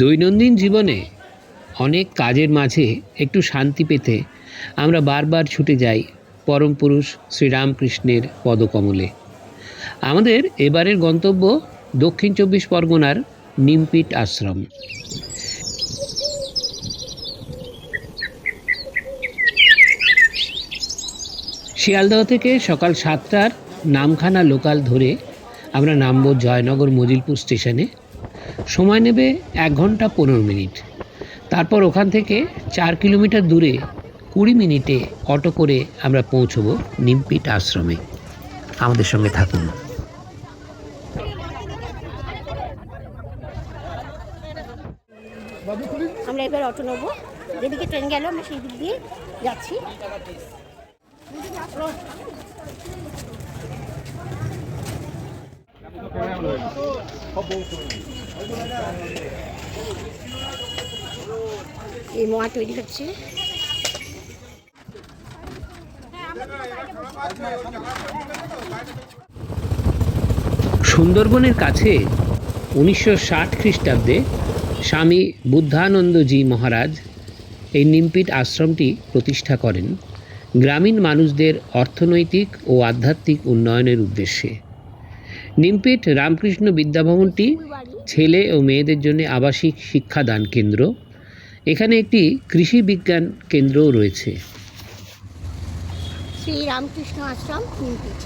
দৈনন্দিন জীবনে অনেক কাজের মাঝে একটু শান্তি পেতে আমরা বারবার ছুটে যাই পরম পুরুষ শ্রীরামকৃষ্ণের পদকমলে। আমাদের এবারের গন্তব্য দক্ষিণ ২৪ পরগনার নিমপিট আশ্রম। শিয়ালদহ থেকে সকাল ৭টার নামখানা লোকাল ধরে আমরা নামব জয়নগর মজিলপুর স্টেশনে। সময় নেবে ১ ঘন্টা ১৫ মিনিট। তারপর ওখান থেকে ৪ কিলোমিটার দূরে ২০ মিনিটে অটো করে আমরা পৌঁছব নিমপিট আশ্রমে। আমাদের সঙ্গে থাকুন। আমরা এবার অটো নেব, যেদিকে ট্রেন গেল আমরা সেই দিক দিয়ে যাচ্ছি। এই মোয়া তৈরি হচ্ছে। সুন্দরবনের কাছে ১৯৬০ খ্রিস্টাব্দে স্বামী বুদ্ধানন্দজি মহারাজ এই নিমপিট আশ্রমটি প্রতিষ্ঠা করেন গ্রামীণ মানুষদের অর্থনৈতিক ও আধ্যাত্মিক উন্নয়নের উদ্দেশ্যে। নিমপিট রামকৃষ্ণ বিদ্যাভবনটি ছেলে ও মেয়েদের জন্য আবাসিক শিক্ষাদান কেন্দ্র। এখানে একটি কৃষি বিজ্ঞান কেন্দ্রও রয়েছে। শ্রী রামকৃষ্ণ আশ্রম নিমপিট।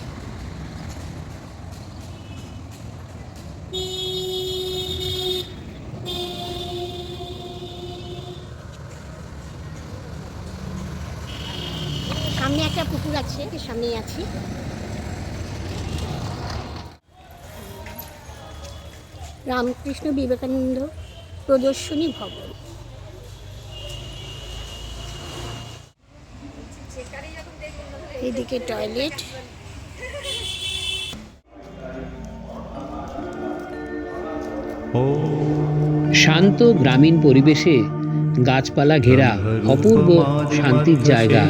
সামনে একটা পুকুর আছে, সামনেই আছি। রামকৃষ্ণ বিবেকানন্দ প্রদর্শনী ভবন। এদিকে টয়লেট। শান্ত গ্রামীণ পরিবেশে গাছপালা ঘেরা অপূর্ব শান্তির জায়গা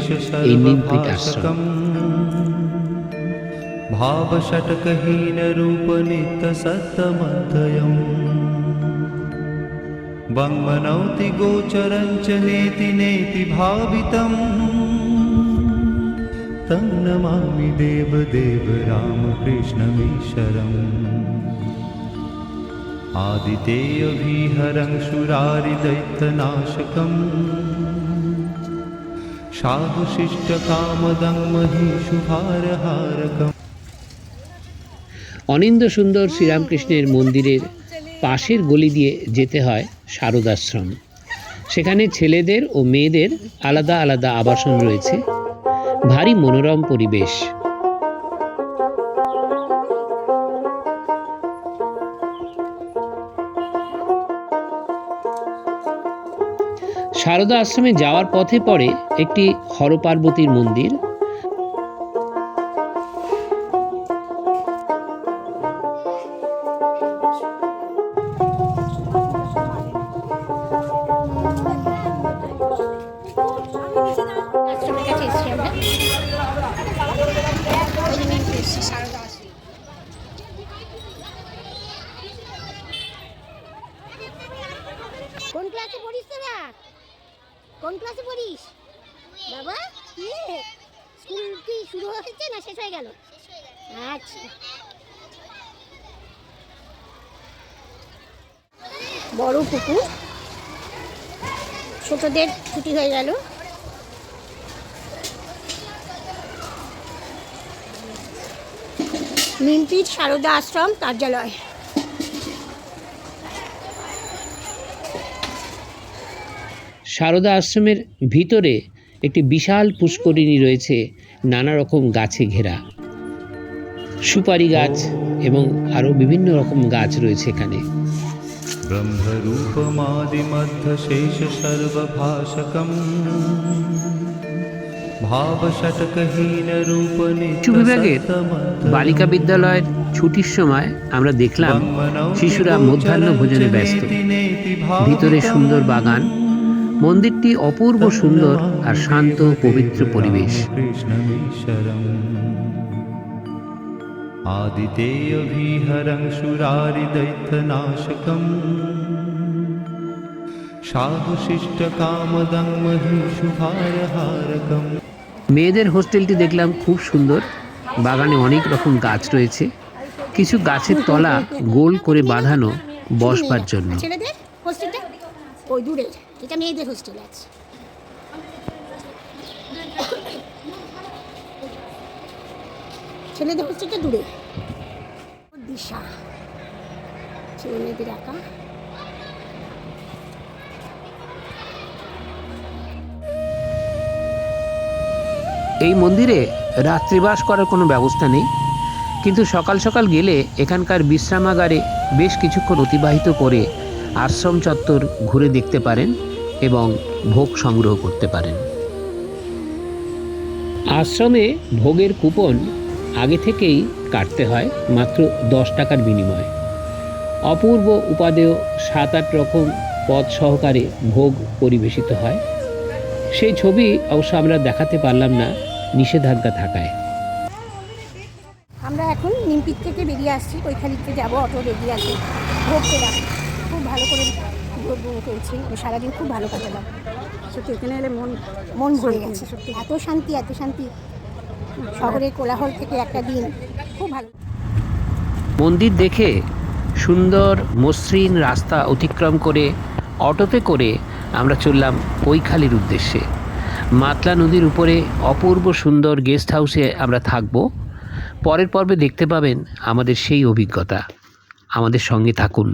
এই নিমপিট আশ্রম। भावषट्कहीन रूप नित्य सत्तमध्ययम् वङ्मनौति गोचरञ्च नेति नेति भावितम् तं नमामि देवदेव रामकृष्णमीश्वरम् आदितेयविहरं शूरारिदैत्यनाशकम् साधुशिष्टकामदं महीषुभारहारकम्। অনিন্দ্য সুন্দর শ্রীরামকৃষ্ণের মন্দিরের পাশের গলি দিয়ে যেতে হয় শারদাশ্রম। সেখানে ছেলেদের ও মেয়েদের আলাদা আলাদা আবাসন রয়েছে। ভারী মনোরম পরিবেশ। শারদা আশ্রমে যাওয়ার পথে পড়ে একটি হরপার্বতীর মন্দির। কোন ক্লাসে পড়িস তোরা? কোন ক্লাসে পড়িস বাবা? স্কুল কি শুরু হয়েছে না শেষ হয়ে গেল? আচ্ছা, বড় পুকুর, ছোটদের ছুটি হয়ে গেল। নিমপিট শারদা আশ্রম কার্যালয়। শারদা আশ্রমের ভিতরে একটি বিশাল পুষ্করিণী রয়েছে, নানা রকম গাছে ঘেরা। সুপারি গাছ এবং আরও বিভিন্ন রকম গাছ রয়েছে এখানে। ব্রহ্মরূপমাদিমধ্যশেষ সর্বভাষকম ভাবষটকহীন রূপ উচ্চ বিভাগের বালিকা বিদ্যালয়ের ছুটির সময় আমরা দেখলাম শিশুরা মধ্যাহ্ন ভোজনে ব্যস্ত। ভিতরে সুন্দর বাগান। মন্দিরটি অপূর্ব সুন্দর আর শান্ত পবিত্র পরিবেশ। आदितेयविहरं शूरारिदैत्यनाशकम् साधुशिष्टकामदं महीषुभारहारकम् মেয়েদের হোস্টেলটি দেখলাম খুব সুন্দর। বাগানে অনেক রকম গাছ রয়েছে, কিছু গাছের তলা গোল করে বাঁধানো বসবার জন্য। আর ছেলেদের হোস্টেলটা ওই দূরে, এটা মেয়েদের হোস্টেল আছে। ছেলেদের হোস্টেলটা দূরে। দিশা ছেলে মেয়েদের একা। এই মন্দিরে রাত্রিবাস করার কোনো ব্যবস্থা নেই, কিন্তু সকাল সকাল গেলে এখানকার বিশ্রামাগারে বেশ কিছুক্ষণ অতিবাহিত করে আশ্রম চত্বর ঘুরে দেখতে পারেন এবং ভোগ সংগ্রহ করতে পারেন। আশ্রমে ভোগের কুপন আগে থেকেই কাটতে হয় মাত্র 10 টাকার বিনিময়ে। অপূর্ব উপাদেয় 7-8 রকম পদ সহকারে ভোগ পরিবেশিত হয়। সেই ছবি অবশ্য আমরা দেখাতে পারলাম না নিষেধাজ্ঞা থাকায়। আমরা এখন নিমপিট থেকে বেরিয়ে আসছি, কৈখালিতে যাবো, অটো রেডি আছে। ভোগ পেলাম, খুব ভালো করে ভোগ পেয়েছি, সারাদিন খুব ভালো কাটালাম। সত্যি এখানে এলে মন ভরে গেছে, সত্যি এত শান্তি, এত শান্তি। শহরের কোলাহল থেকে একটা দিন খুব ভালো। মন্দির দেখে সুন্দর মসৃণ রাস্তা অতিক্রম করে অটোতে করে আমরা চললাম কৈখালির উদ্দেশ্যে। মাতলা নদীর উপরে অপূর্ব সুন্দর গেস্ট হাউসে আমরা থাকব। পরের পর্বে দেখতে পাবেন আমাদের সেই অভিজ্ঞতা। আমাদের সঙ্গে থাকুন।